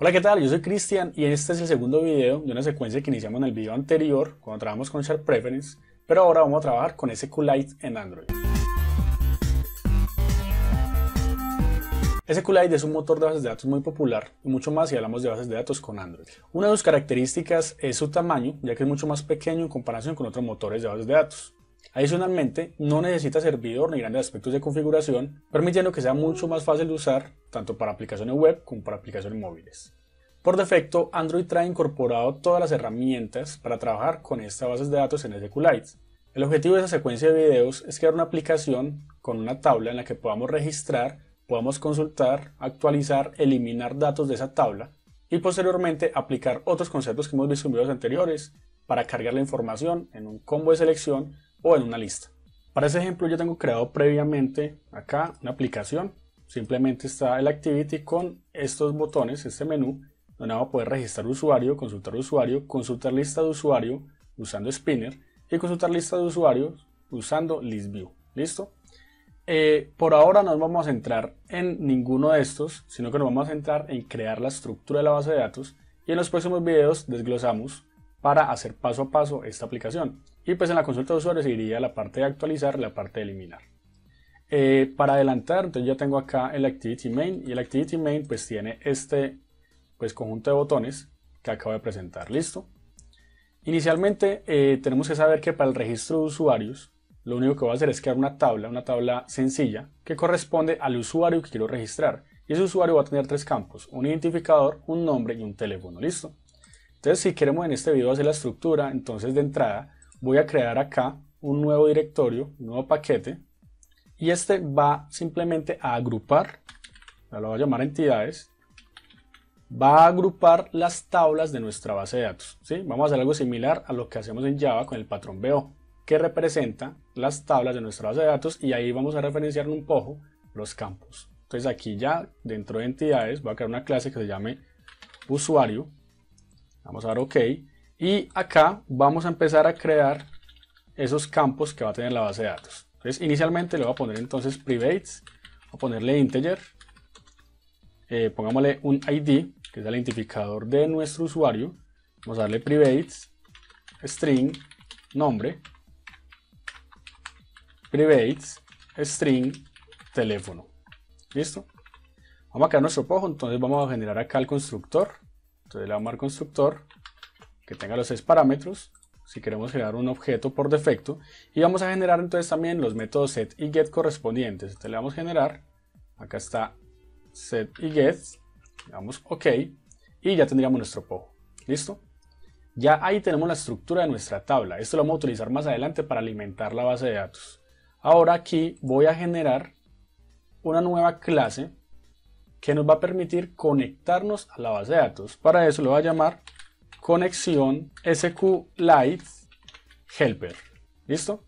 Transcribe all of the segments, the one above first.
Hola, ¿qué tal? Yo soy Cristian y este es el segundo video de una secuencia que iniciamos en el video anterior cuando trabajamos con Share Preference, pero ahora vamos a trabajar con SQLite en Android. SQLite es un motor de bases de datos muy popular y mucho más si hablamos de bases de datos con Android. Una de sus características es su tamaño, ya que es mucho más pequeño en comparación con otros motores de bases de datos. Adicionalmente, no necesita servidor ni grandes aspectos de configuración, permitiendo que sea mucho más fácil de usar tanto para aplicaciones web como para aplicaciones móviles. Por defecto, Android trae incorporado todas las herramientas para trabajar con estas bases de datos en SQLite. El objetivo de esta secuencia de videos es crear una aplicación con una tabla en la que podamos registrar, podamos consultar, actualizar, eliminar datos de esa tabla y posteriormente aplicar otros conceptos que hemos visto en videos anteriores para cargar la información en un combo de selección o en una lista. Para ese ejemplo yo tengo creado previamente acá una aplicación. Simplemente está el Activity con estos botones, este menú, donde vamos a poder registrar usuario, consultar lista de usuario usando Spinner y consultar lista de usuarios usando ListView. ¿Listo? Por ahora no nos vamos a centrar en ninguno de estos, sino que nos vamos a centrar en crear la estructura de la base de datos y en los próximos videos desglosamos para hacer paso a paso esta aplicación. Y pues en la consulta de usuarios iría la parte de actualizar, la parte de eliminar. Para adelantar, entonces ya tengo acá el Activity Main y el Activity Main pues tiene este conjunto de botones que acabo de presentar. ¿Listo? Inicialmente tenemos que saber que para el registro de usuarios lo único que voy a hacer es crear una tabla sencilla que corresponde al usuario que quiero registrar. Y ese usuario va a tener tres campos, un identificador, un nombre y un teléfono. ¿Listo? Entonces si queremos en este video hacer la estructura, entonces de entrada voy a crear acá un nuevo directorio, un nuevo paquete, y este va simplemente a agrupar, lo voy a llamar entidades, va a agrupar las tablas de nuestra base de datos. ¿Sí? Vamos a hacer algo similar a lo que hacemos en Java con el patrón BO, que representa las tablas de nuestra base de datos y ahí vamos a referenciar un poco los campos. Entonces aquí ya dentro de entidades voy a crear una clase que se llame usuario. Vamos a dar OK y acá vamos a empezar a crear esos campos que va a tener la base de datos. Entonces inicialmente le voy a poner entonces privates, voy a ponerle integer, pongámosle un ID que es el identificador de nuestro usuario, vamos a darle privates, string, nombre, privates, string, teléfono. ¿Listo? Vamos a crear nuestro pojo, entonces vamos a generar acá el constructor. Entonces le vamos a dar constructor que tenga los 6 parámetros si queremos generar un objeto por defecto y vamos a generar entonces también los métodos set y get correspondientes. Entonces le vamos a generar, acá está set y get, le damos OK y ya tendríamos nuestro pojo. ¿Listo? Ya ahí tenemos la estructura de nuestra tabla. Esto lo vamos a utilizar más adelante para alimentar la base de datos. Ahora aquí voy a generar una nueva clase que nos va a permitir conectarnos a la base de datos. Para eso lo voy a llamar conexión SQLite Helper. ¿Listo?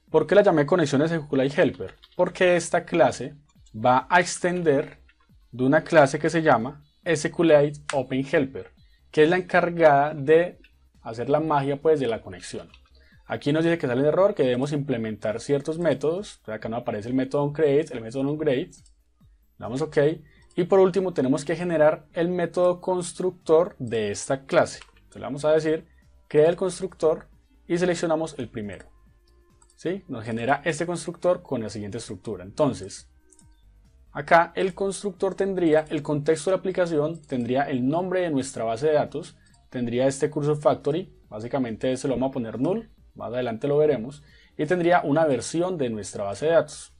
¿Por qué la llamé conexión SQLite Helper? Porque esta clase va a extender de una clase que se llama SQLite Open Helper, que es la encargada de hacer la magia pues de la conexión. Aquí nos dice que sale el error, que debemos implementar ciertos métodos. Acá nos aparece el método onCreate, el método onGreat. Damos OK. Y por último tenemos que generar el método constructor de esta clase. Entonces le vamos a decir, crea el constructor y seleccionamos el primero. ¿Sí? Nos genera este constructor con la siguiente estructura. Entonces, acá el constructor tendría el contexto de la aplicación, tendría el nombre de nuestra base de datos, tendría este cursor factory, básicamente se lo vamos a poner null, más adelante lo veremos, y tendría una versión de nuestra base de datos.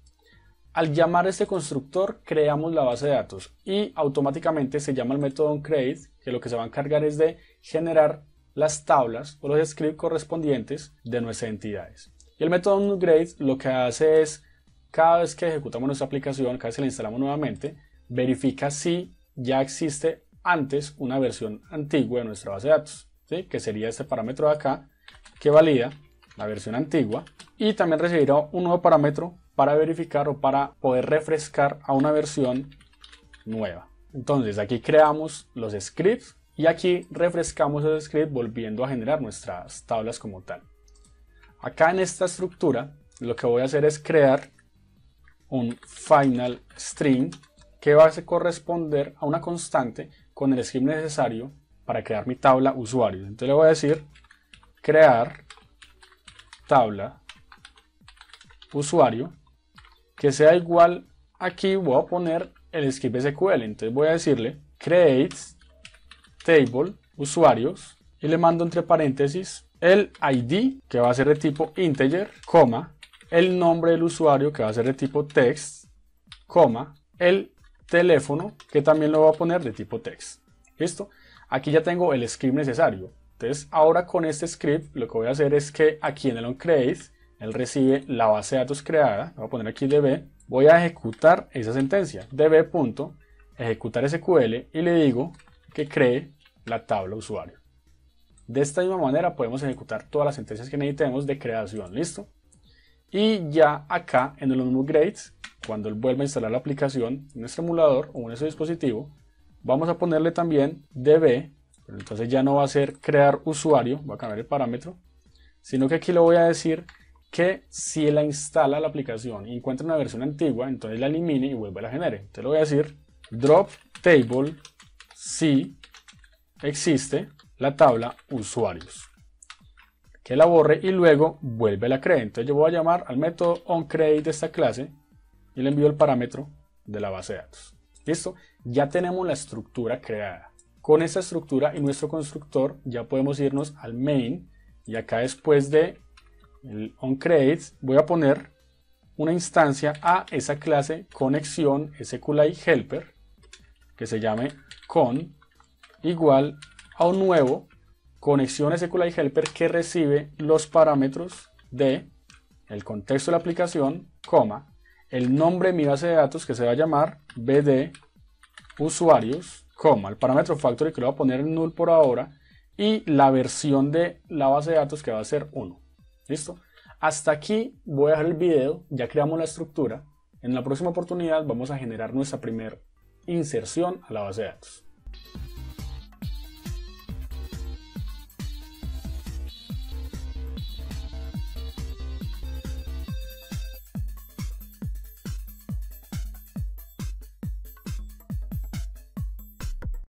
Al llamar a este constructor creamos la base de datos y automáticamente se llama el método onCreate, que lo que se va a encargar es de generar las tablas o los scripts correspondientes de nuestras entidades. Y el método onGreat lo que hace es, cada vez que ejecutamos nuestra aplicación, cada vez que la instalamos nuevamente, verifica si ya existe antes una versión antigua de nuestra base de datos, ¿sí? Que sería este parámetro de acá, que valida la versión antigua y también recibirá un nuevo parámetro para verificar o para poder refrescar a una versión nueva. Entonces aquí creamos los scripts y aquí refrescamos esos scripts volviendo a generar nuestras tablas como tal. Acá en esta estructura lo que voy a hacer es crear un final string que va a corresponder a una constante con el script necesario para crear mi tabla usuarios. Entonces le voy a decir crear tabla usuario, que sea igual, aquí voy a poner el script SQL. Entonces voy a decirle create table usuarios y le mando entre paréntesis el ID, que va a ser de tipo integer, coma, el nombre del usuario, que va a ser de tipo text, coma, el teléfono, que también lo voy a poner de tipo text. ¿Listo? Aquí ya tengo el script necesario. Entonces ahora con este script lo que voy a hacer es que aquí en el onCreate él recibe la base de datos creada. Voy a poner aquí db, voy a ejecutar esa sentencia, db.ejecutar SQL, y le digo que cree la tabla usuario. De esta misma manera podemos ejecutar todas las sentencias que necesitemos de creación. ¿Listo? Y ya acá en el onMigrate, cuando él vuelva a instalar la aplicación en nuestro emulador o en nuestro dispositivo, vamos a ponerle también db, pero entonces ya no va a ser crear usuario, voy a cambiar el parámetro, sino que aquí le voy a decir que si la instala la aplicación y encuentra una versión antigua, entonces la elimine y vuelve a la genere. Entonces le voy a decir drop table si existe la tabla usuarios, que la borre y luego vuelve a la cree. Entonces yo voy a llamar al método onCreate de esta clase y le envío el parámetro de la base de datos. ¿Listo? Ya tenemos la estructura creada. Con esta estructura y nuestro constructor ya podemos irnos al main, y acá después de el onCreate voy a poner una instancia a esa clase conexión SQLite helper, que se llame con igual a un nuevo conexión SQLite helper que recibe los parámetros de el contexto de la aplicación, coma, el nombre de mi base de datos, que se va a llamar bd usuarios, coma, el parámetro factory, que lo voy a poner en null por ahora, y la versión de la base de datos, que va a ser 1. ¿Listo? Hasta aquí voy a dejar el video. Ya creamos la estructura. En la próxima oportunidad vamos a generar nuestra primera inserción a la base de datos.